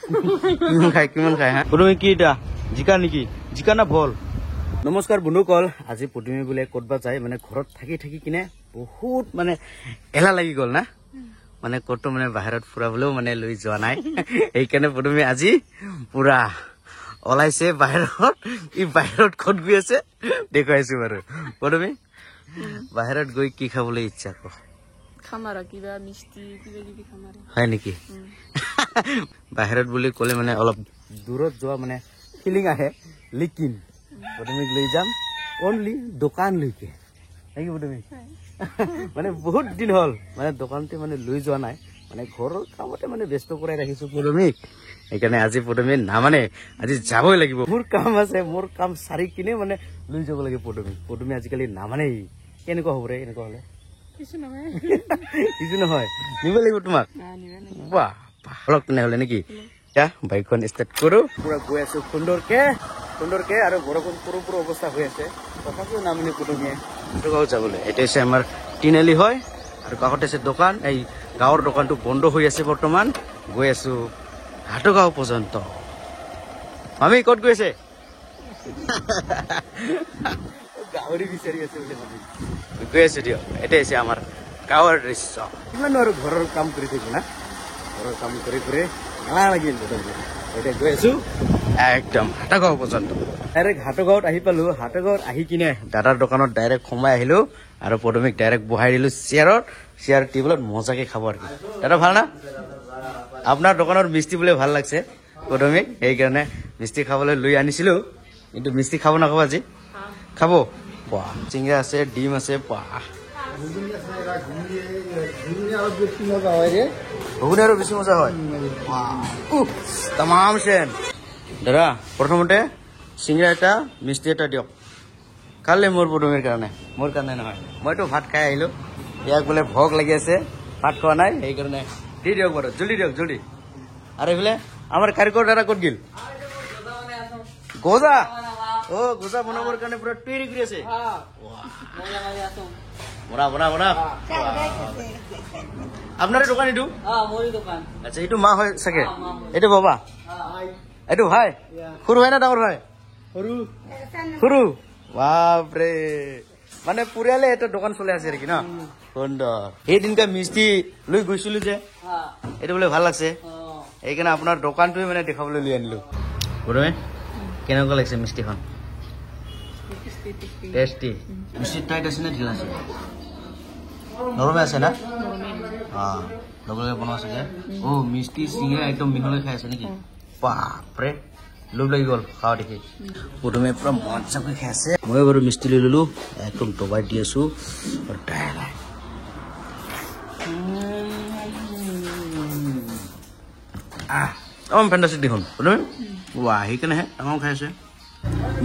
কিমান খাই হা পুটুমি কি এটা জিকা নেকি জিকা না ভল নমস্কাৰ বন্ধুসকল আজি পুটুমি বোলে ক'তবা যায় মানে ঘৰত থাকি থাকি কিনে বহুত মানে এলা লাগি গ'ল না মানে ক'তো মানে বাহিৰত ফুৰাবলৈও মানে লৈ যোৱা নাই এইকাৰণে পুটুমি আজি পুৰা ওলাইছে বাহিৰত ই বাহিৰত ক'ত গৈ আছে দেখুৱাইছো বাৰু পুটুমি বাহিৰত গৈ কি খাবলৈ ইচ্ছা ক খামাৰা কিবা মিষ্টি কিবা কিবি খামাৰা হয় নেকি বাহিৰত বুলি ক'লে মানে অলপ দূৰত যোৱা মানে ফিলিং আহে লেকিন পুটুমিক লৈ যাম অনলি দোকান লৈকে নেকি পুটুমি মানে বহুত দিন হ'ল মানে দোকানতে মানে লৈ যোৱা নাই মানে ঘৰৰ কামতে মানে ব্যস্ত কৰাই ৰাখিছো পুটুমিক সেইকাৰণে আজি পুটুমি নামানে আজি যাবই লাগিব মোৰ কাম আছে মোৰ কাম সাৰি কিনে মানে লৈ যাব লাগে পুটুমি আজিকালি নামানেই কেনেকুৱা হ'ব ৰে এনেকুৱা হ'লে কিছু নহয় নিব লাগিব তোমাক বাহ অলপ তেনেহ'লে নেকি এতিয়া বাইকখন ষ্টাৰ্ট কৰোঁ পুৰা গৈ আছো সুন্দৰকে আৰু বৰষুণ পুৰো অৱস্থা হৈ আছে তথাপিও নামিনি পুটুমিয়ে হাটগাঁও যাবলৈ এতিয়া হৈছে আমাৰ তিনিআলি হয় আৰু কাষতে আছে দোকান এই গাঁৱৰ দোকানটো বন্ধ হৈ আছে বৰ্তমান গৈ আছো হাটগাঁও পৰ্যন্ত আমি ক'ত গৈ আছে গাহৰি বিচাৰি আছে বুলি ভাবি গৈ আছো দিয়ক এতিয়া হৈছে আমাৰ গাঁৱৰ দৃশ্য কিমান আৰু ঘৰৰ কাম কৰি থাকিব না ঘৰৰ কাম কৰি এলাহ লাগিল এতিয়া গৈ আছো একদম হাটগাঁও পৰ্যন্ত ডাইৰেক্ট হাটগাঁৱত আহি পালো হাটগাঁৱত আহি কিনে দাদাৰ দোকানত ডাইৰেক্ট সোমাই আহিলো আৰু পুটুমিক ডাইৰেক্ট বহাই দিলো চেয়াৰ টেবুলত মজাকে খাব আৰু দাদা ভাল না আপোনাৰ দোকানৰ মিষ্টি বোলে ভাল লাগছে পুটুমিক সেইকাৰণে মিষ্টি খাবলৈ লৈ আনিছিলো কিন্তু মিষ্টি খাব নাখাব আজি খাব বাহ চিংৰা আছে ডিম আছে বাহ ঘুগুনি আৰু বেছি মজা হয় তামাম চেন দাদা প্ৰথমতে চিংৰা এটা মিষ্টি এটা দিয়ক কালি মোৰ পুটুমিৰ কাৰণে মোৰ কাৰণে নহয় মইতো ভাত খাই আহিলো ইয়াক বোলে ভোক লাগি আছে ভাত খোৱা নাই সেইকাৰণে দি দিয়ক বাৰু জলদি দিয়ক জলদি আৰু এইফালে আমাৰ কাৰিকৰ দাদা ক'ত গ'ল গজা গজা বনাবৰ কাৰণে পুৰা তৈয়াৰী কৰি আছে বনা আপোনাৰ দোকান এইটো আচ্ছা এইটো মা হয় চাগে এইটো বাবা এইটো ভাই সৰু হয় না ডাঙৰ হয় সৰু বাপৰে মানে পৰিয়ালে এটা দোকান চলাই আছে নেকি ন সুন্দৰ সেইদিনকা মিষ্টি লৈ গৈছিলো যে এইটো বোলে ভাল লাগছে সেইকাৰণে আপোনাৰ দোকানটোৱে মানে দেখাবলৈ লৈ আনিলো পুটুমি কেনেকুৱা লাগিছে মিষ্টিখন টেষ্টি মিষ্টি টাইট আছে নে ঢিলা আছে নৰমে আছে না লগে বনোৱা আছে যে মিষ্টি চিঙৰা একদম মিহলাই খাই আছে নেকি বাপৰে লোভ লাগি গ'ল খাওঁ দেখি পুটুমিয়ে পুৰা মজাকৈ খাই আছে মই বাৰু মিষ্টি লৈ ললো একদম দবাই দি আছো ফেণ্টাষ্টিক দেখোন পুটুমি ৱাহ সেইকাৰণেহে তামাম খাই আছে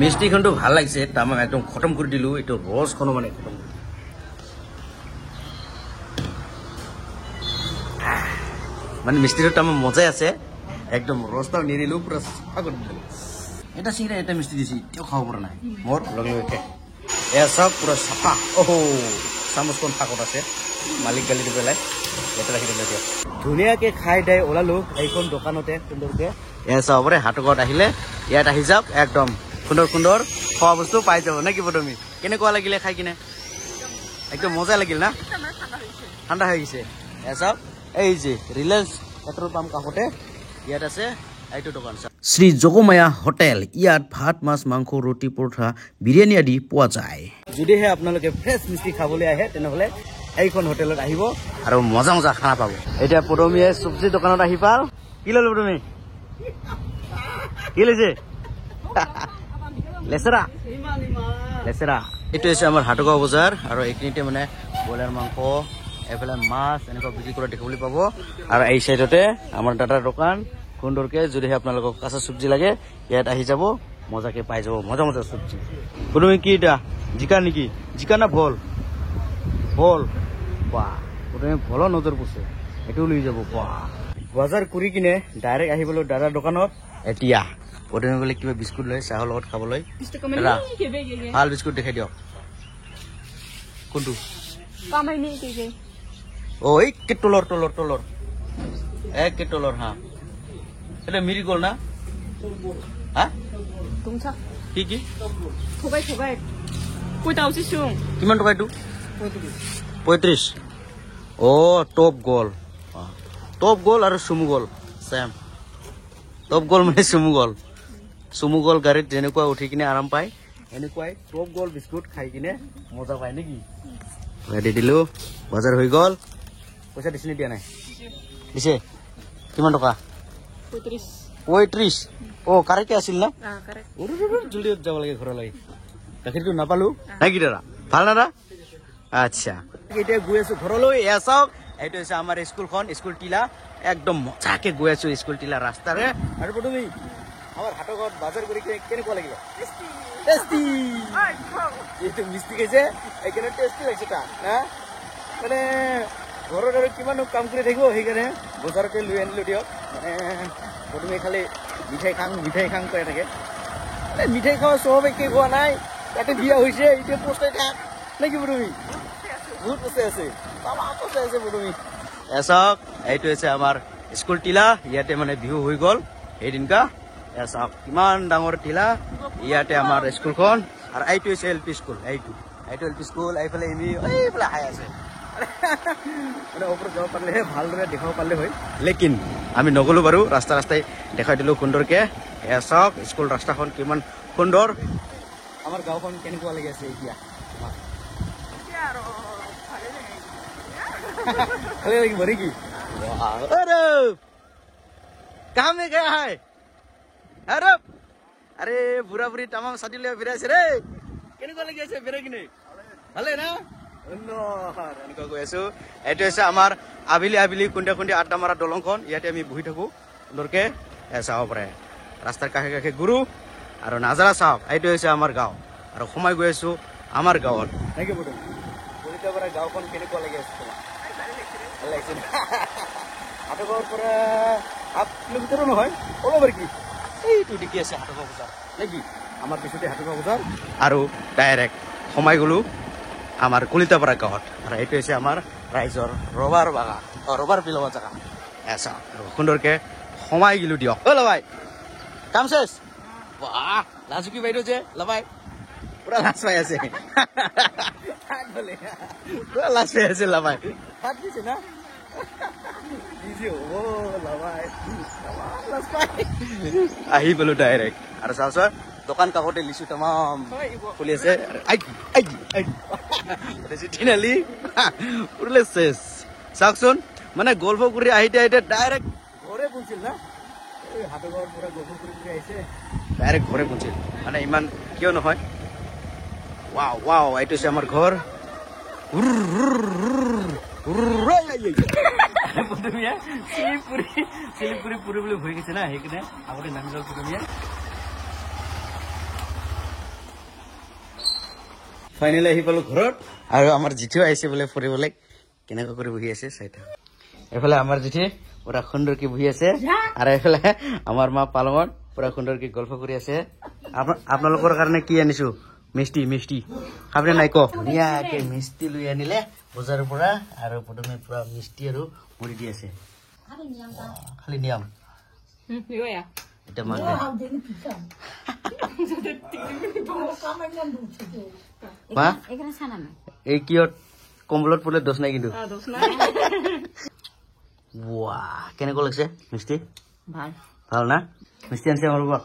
মিষ্টিখনটো ভাল লাগিছে তামাম একদম খতম কৰি দিলো এইটো ৰসখনো মানে খতম মানে মিষ্টিটো তামাম মজাই আছে একদম ৰসটাও নিদিলো পুৰা চাফা কৰি দিলো এটা চিংৰা এটা মিষ্টি দিছে এতিয়াও খাব পৰা নাই মোৰ লগে লগে এয়া চব পুৰা চাফা চামুচখন ফাকত আছে মালিক গালি দি পেলাই এটা ৰাখি দিলে দিয়ক ধুনীয়াকে খাই দাই ওলালো এইখন দোকানতে সুন্দৰকে এয়া চাবৰে হাটগাঁৱত আহিলে ইয়াত আহি যাওক একদম সুন্দৰ খোৱা বস্তু পাই যাব নে কি পুটুমি কেনেকুৱা লাগিলে খাই কিনে একদম মজা লাগিল না ঠাণ্ডা হৈ গৈছে এয়া চাওক এই যে ৰিলায়েন্স পেট্ৰল পাম্প কাষতে ইয়াত আছে এইটো দোকান শ্ৰী যোগমায়া হোটেল ইয়াত ভাত মাছ মাংস ৰুটি পৰঠা বিৰিয়ানী আদি পোৱা যায় যদিহে আপোনালোকে ফ্ৰেছ মিষ্টি খাবলৈ আহে তেনেহ'লে এইখন হোটেলত আহিব আৰু মজা খানা পাব এতিয়া পুটুমিয়ে চব্জি দোকানত আহি পাল কি ল'লো পুটুমি কি লৈছে লেচেৰা এইটো হৈছে আমাৰ হাটগাঁও বজাৰ আৰু এইখিনিতে মানে ব্ৰইলাৰ মাংস এইফালে মাছ এনেকুৱা বিক্ৰী কৰা দেখিবলৈ পাব আৰু এই চাইডতে আমাৰ দাদাৰ দোকান সুন্দৰকে যদিহে আপোনালোকক কাঁচা চব্জি লাগে ইয়াত আহি যাব মজাকে পাই যাব মজা চব্জি পুটুমি কি এটা জিকা নেকি জিকা না ভল বাহ পুটুমি ভলৰ নজৰ পৰিছে এইটোও লৈ যাব বাহ বজাৰ কৰি কিনে ডাইৰেক্ট আহিবলৈ দাদাৰ দোকানত এতিয়া পুটুমি বোলে কিবা বিস্কুট লৈ চাহৰ লগত খাবলৈ ভাল বিস্কুট দেখাই দিয়ক কোনটো এই তলৰ এক তলৰ হা এটা মিৰি গ'ল না হা 동차. কি 토바이. 꼬이다 오시숑. কিমান টকা এইটো 35 অ টপ গ'ল আৰু চুমু গ'ল চেম টপ গ'ল মানে চুমু গ'ল গাড়ীত যেনেকুৱা উঠি কিনে আৰাম পায় এনেকুৱাই টপ গ'ল বিস্কুট খাই কিনে মজা পায় নেকি দি দিলো বজাৰ হৈ গ'ল পইচা দিছে নে দিয়া নাই দিছে কিমান টকা 35 অ কাৰেক্টে আছিল না 아, 그래. জলদি যাব লাগে ঘৰলৈ গাখীৰটো নাপালো নাই কি দাদা ভাল দাদা আচ্ছা এতিয়া গৈ আছো ঘৰলৈ এয়া চাওক এইটো হৈছে আমাৰ স্কুলখন স্কুল টিলা একদম মজাকে গৈ আছো স্কুল টিলা ৰাস্তাৰে আৰু তুমি আমাৰ হাতৰ ঘৰত বাজাৰ কৰি কেনেকুৱা লাগিব টেষ্টি এইটো মিষ্টি খাইছে এইকাৰণে টেষ্টি লাগিছে তাৰ মানে ঘৰত আৰু কিমান কাম কৰি থাকিব সেইকাৰণে বজাৰতে লৈ আনিলো দিয়ক মানে প্ৰথমে খালি মিঠাই খাং কৈ থাকে মিঠাই খোৱা স্বভাৱ একে খোৱা নাই ইয়াতে বিয়া হৈছে এতিয়া পস্তাই থাক নেকি তুমি বহুত পস্তাই আছে পস্তাই আছে তুমি চাওক এইটো হৈছে আমাৰ স্কুল টিলা ইয়াতে মানে বিহু হৈ গ'ল সেইদিনকা চাওক কিমান ডাঙৰ টিলা ইয়াতে আমাৰ স্কুলখন আৰু এইটো হৈছে এল পি স্কুল এইটো এল পি স্কুল এইফালে এইফালে হাই আছে মানে ওপৰত যাব পাৰিলেহে ভালদৰে দেখাব পাৰিলে হয় লেকিন আমি নগলো বাৰু ৰাস্তাই দেখাই দিলো সুন্দৰকে এয়া চাওক স্কুল ৰাস্তাখন কিমান সুন্দৰ আমাৰ গাঁওখন কেনেকুৱা লাগি আছে এতিয়া ভালে লাগিব নেকি কাম মে গয়া है আরে বুঢ়া বুঢ়ী তামাম ছাতি লৈ ফিৰাইছে ৰে কেনেকুৱা লাগি আছে ফিৰাই কিনে ভালে না এনেকুৱা গৈ আছো এইটো হৈছে আমাৰ আবেলি খুন্দিয়া আড্ডা মাৰা দলংখন ইয়াতে আমি বহি থাকো সুন্দৰকে চাব পাৰে ৰাস্তাৰ কাষে গুৰু আৰু নাজাৰা চাওক এইটো হৈছে আমাৰ গাঁও আৰু সোমাই গৈ আছো আমাৰ গাঁৱত নেকি বুঢ়ী কলিতাৰ পৰা গাঁওখন কেনেকুৱা লাগি আছে তোমাৰ ভাল লাগিছে হাটগাঁৱৰ পৰা 8 কিলোমিটাৰো নহয় অলপ আৰু কি এইটো দেখি আছে হাটগাঁও বজাৰ নেকি আমাৰ পিছতে হাটগাঁও বজাৰ আৰু ডাইৰেক্ট সোমাই গ'লো আমাৰ কলিতাপাৰা গাঁৱত আৰু এইটো হৈছে আমাৰ ৰাইজৰ ৰবাৰ বাগান ৰবাৰ বিলোৱা জেগা এছা সুন্দৰকে সোমাই গ'লো দিয়ক লবাই কাম চেছ বাহ লাজুকি বাইদেউ যে লবাই পুৰা লাজ পাই আছে পুৰা লাজ পাই আছে লবাই ভাত দিছে না আহি পালো ডাইৰেক্ট আৰু চাওঁচোন দোকান কাষতে লিচু তামাম ফুলি আছে চাওকচোন মানে গল্পগুৰি আহিতে ডাইৰেক্ট ঘৰে পঞ্চিল না হাটগাঁৱৰ পৰা গল্পগুৰি আহিছে ডাইৰেক্ট ঘৰে পঞ্চিল মানে ইমান কিয় নহয় ৱাও এইটো হৈছে আমাৰ ঘৰ শিলিপুৰি পুৰিবলৈ হৈ গৈছে না সেইকাৰণে আগতে নামি গ'ল পুৰমীয়া ফাইনেলি আহি পালো ঘৰত আৰু আমাৰ জিঠিও আহিছে বোলে ফুৰিবলৈ কেনেকুৱা কৰি বহি আছে চাই থাক এইফালে আমাৰ জিঠি পুৰা সুন্দৰকে বহি আছে আৰু এইফালে আমাৰ মা পালঙত পুৰা সুন্দৰকে গল্প কৰি আছে আপোনালোকৰ কাৰণে কি আনিছো মিষ্টি খাবনে নাই ক ধুনীয়াকে মিষ্টি লৈ আনিলে বজাৰৰ পৰা আৰু প্ৰথমে পুৰা মিষ্টি আৰু মুড়ি দি আছে খালি নিয়ম 이거야. এটা মানে মা এখানে ছানা নাই এই কিয় কম্বলত পড়লে দোষ নাই কিন্তু 아, 너스나? বাহ কেনেকুৱা লাগিছে মিষ্টি ভাল ভাল না মিষ্টি আনছে আমাৰ বাবা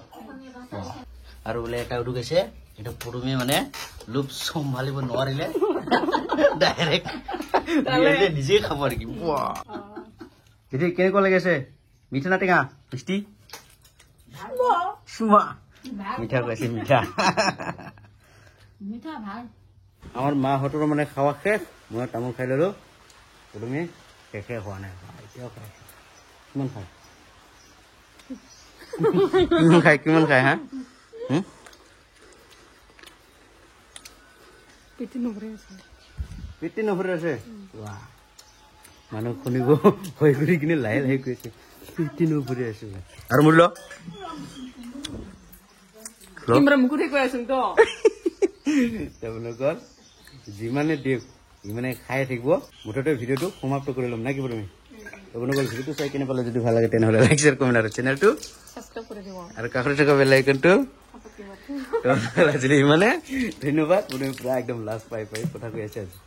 আৰু বোলে এটা উঠুকাইছে এটা পুৰুমে মানে লোভ চম্ভালিব নোৱাৰিলে ডাইৰেক্ট নিজে খাব আৰু কি এতিয়া কেনেকুৱা লাগিছে মিঠা না টেঙা মিষ্টি মিঠা কৈছে মিঠা মিঠা ভাল আমাৰ মাহঁতৰ মানে খাৱা শেষ মই তামোল খাই ললো পুৰুমে শেষে হোৱা নাই এতিয়াও খাই কিমান খায় হা পেটি নভৰে আছে মানুহ শুনিব হৈ কৰি কিনে লাহে কৈছে পেটি নভৰে আছে আৰু মূল্য 김브라 무구리 거야 지금도. তেওঁলোকৰ যিমানে দিয়ক ইমানে খাই থাকিব মুঠতে ভিডিঅ'টো সমাপ্ত কৰি ল'ম না কি তুমি আপোনালোকৰ ভিডিঅ'টো চাই কেনে পালে যদি ভাল লাগে তেনেহ'লে লাইক শ্বেয়াৰ কমেণ্ট আৰু চেনেলটো Subscribe কৰে দিব। আৰু কাষত থকা বেল আইকনটো আজিলৈ ইমানে ধন্যবাদ পুনৰ পুৰা একদম লাষ্ট পাই কথা কৈ আছে আজি